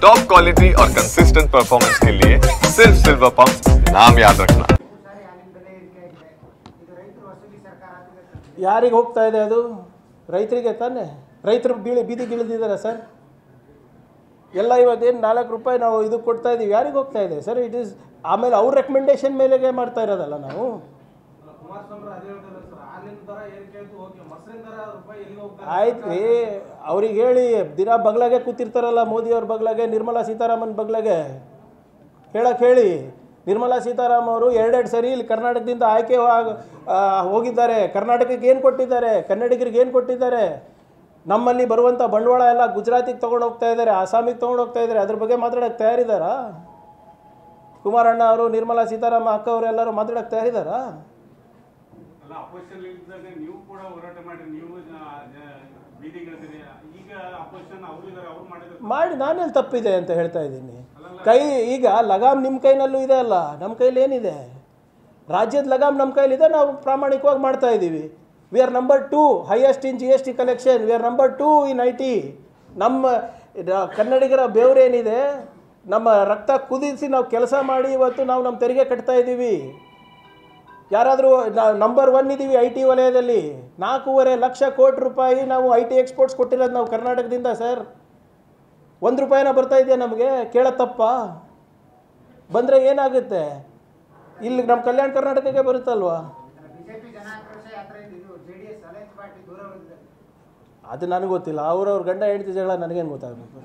Top quality और consistent performance के लिए सिर्फ सिल्वर पंप नाम याद रखना। ಯಾರಿಗೆ ಹೋಗ್ತಾ ಇದೆ ಅದು? ರೈತರಿಗೆ ತಾನೆ. ರೈತರು ಬೀದಿಗಿಳಿದಿದ್ದಾರೆ ಸರ್. ಎಲ್ಲ ಇವತ್ತೇನು 4 ರೂಪಾಯಿ ನಾವು ಇದು ಕೊಡ್ತಾ ಇದ್ದೀವಿ, ಯಾರಿಗೆ ಹೋಗ್ತಾ ಇದೆ ಸರ್? ಇಟ್ ಈಸ್ ಆಮೇಲೆ ಅವ್ರ ರೆಕಮೆಂಡೇಶನ್ ಮೇಲೆಗೆ ಮಾಡ್ತಾ ಇರೋದಲ್ಲ ನಾವು. ಆಯ್ತು ರೀ, ಅವ್ರಿಗೆ ಹೇಳಿ, ದಿನ ಬಗ್ಲಾಗೆ ಕೂತಿರ್ತಾರಲ್ಲ ಮೋದಿಯವ್ರ ಬಗ್ಲಾಗೆ, ನಿರ್ಮಲಾ ಸೀತಾರಾಮನ್ ಬಗ್ಲಾಗೆ ಹೇಳಕ್ಕೆ ಹೇಳಿ. ನಿರ್ಮಲಾ ಸೀತಾರಾಮನ್ ಅವರು 2 ಸರಿ ಇಲ್ಲಿ ಕರ್ನಾಟಕದಿಂದ ಆಯ್ಕೆ ಹೋಗಿದ್ದಾರೆ. ಕರ್ನಾಟಕಕ್ಕೆ ಏನು ಕೊಟ್ಟಿದ್ದಾರೆ? ಕನ್ನಡಿಗರಿಗೆ ಏನು ಕೊಟ್ಟಿದ್ದಾರೆ? ನಮ್ಮಲ್ಲಿ ಬರುವಂಥ ಬಂಡವಾಳ ಎಲ್ಲ ಗುಜರಾತಿಗೆ ತೊಗೊಂಡು ಹೋಗ್ತಾ ಇದ್ದಾರೆ, ಆಸಾಮಿಗೆ ತೊಗೊಂಡು ಹೋಗ್ತಾ ಇದ್ದಾರೆ. ಅದ್ರ ಬಗ್ಗೆ ಮಾತಾಡೋಕ್ಕೆ ತಯಾರಿದ್ದಾರಾ? ಕುಮಾರಣ್ಣ ಅವರು, ನಿರ್ಮಲಾ ಸೀತಾರಾಮನ್ ಅಕ್ಕ ಅವರು ಎಲ್ಲರೂ ಮಾತಾಡೋಕ್ಕೆ ತಯಾರಿದ್ದಾರಾ? ಮಾಡಿ ನಾನೆಲ್ಲಿ ತಪ್ಪಿದೆ ಅಂತ ಹೇಳ್ತಾ ಇದ್ದೀನಿ. ಈಗ ಲಗಾಮ್ ನಿಮ್ಮ ಕೈನಲ್ಲೂ ಇದೆ ಅಲ್ಲ, ನಮ್ಮ ಕೈಲಿ ಏನಿದೆ? ರಾಜ್ಯದ ಲಗಾಮ್ ನಮ್ಮ ಕೈಲಿದೆ, ನಾವು ಪ್ರಾಮಾಣಿಕವಾಗಿ ಮಾಡ್ತಾ ಇದ್ದೀವಿ. We are number 2 highest in GST collection. We are number 2 in IT. ನಮ್ಮ ಕನ್ನಡಿಗರ ಬೆವರೇನಿದೆ, ನಮ್ಮ ರಕ್ತ ಕುದಿಸಿ ನಾವು ಕೆಲಸ ಮಾಡಿ ಇವತ್ತು ನಾವು ನಮ್ಮ ತೆರಿಗೆ ಕಟ್ತಾ ಇದ್ದೀವಿ. ಯಾರಾದರೂ ನಂಬರ್ 1 ಇದ್ದೀವಿ IT ವಲಯದಲ್ಲಿ. 4.5 ಲಕ್ಷ ಕೋಟಿ ರೂಪಾಯಿ ನಾವು IT ಎಕ್ಸ್ಪೋರ್ಟ್ಸ್ ಕೊಟ್ಟಿರೋದು ನಾವು ಕರ್ನಾಟಕದಿಂದ ಸರ್. 1 ರೂಪಾಯಿನ ಬರ್ತಾ ಇದೆಯಾ ನಮಗೆ? ಕೇಳೋ ತಪ್ಪ? ಬಂದರೆ ಏನಾಗುತ್ತೆ? ಇಲ್ಲಿ ನಮ್ಮ ಕಲ್ಯಾಣ ಕರ್ನಾಟಕಕ್ಕೆ ಬರುತ್ತಲ್ವಾ? ಅದು ನನಗೆ ಗೊತ್ತಿಲ್ಲ. ಅವ್ರವ್ರ ಗಂಡ ಹೆಂಡತಿ ಜಗಳ ನನಗೇನು ಗೊತ್ತಾಗಬೇಕು?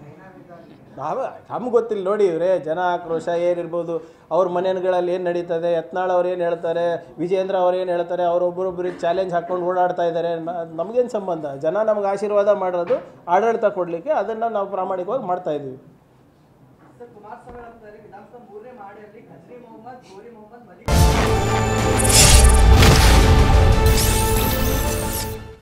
ನಮ್ಗೆ ಗೊತ್ತಿಲ್ಲ ನೋಡಿ. ಇವರೇ ಜನ ಆಕ್ರೋಶ ಏನಿರ್ಬೋದು, ಅವ್ರ ಮನೆಗಳಲ್ಲಿ ಏನು ನಡೀತದೆ, ಯತ್ನಾಳ್ ಅವ್ರು ಏನು ಹೇಳ್ತಾರೆ, ವಿಜೇಂದ್ರ ಅವ್ರು ಏನು ಹೇಳ್ತಾರೆ, ಅವರೊಬ್ಬರೊಬ್ಬರಿಗೆ ಚಾಲೆಂಜ್ ಹಾಕ್ಕೊಂಡು ಓಡಾಡ್ತಾ ಇದ್ದಾರೆ. ನಮಗೇನು ಸಂಬಂಧ? ಜನ ನಮ್ಗೆ ಆಶೀರ್ವಾದ ಮಾಡೋದು, ಆಡಳಿತ ಕೊಡಲಿಕ್ಕೆ. ಅದನ್ನು ನಾವು ಪ್ರಾಮಾಣಿಕವಾಗಿ ಮಾಡ್ತಾ ಇದ್ದೀವಿ.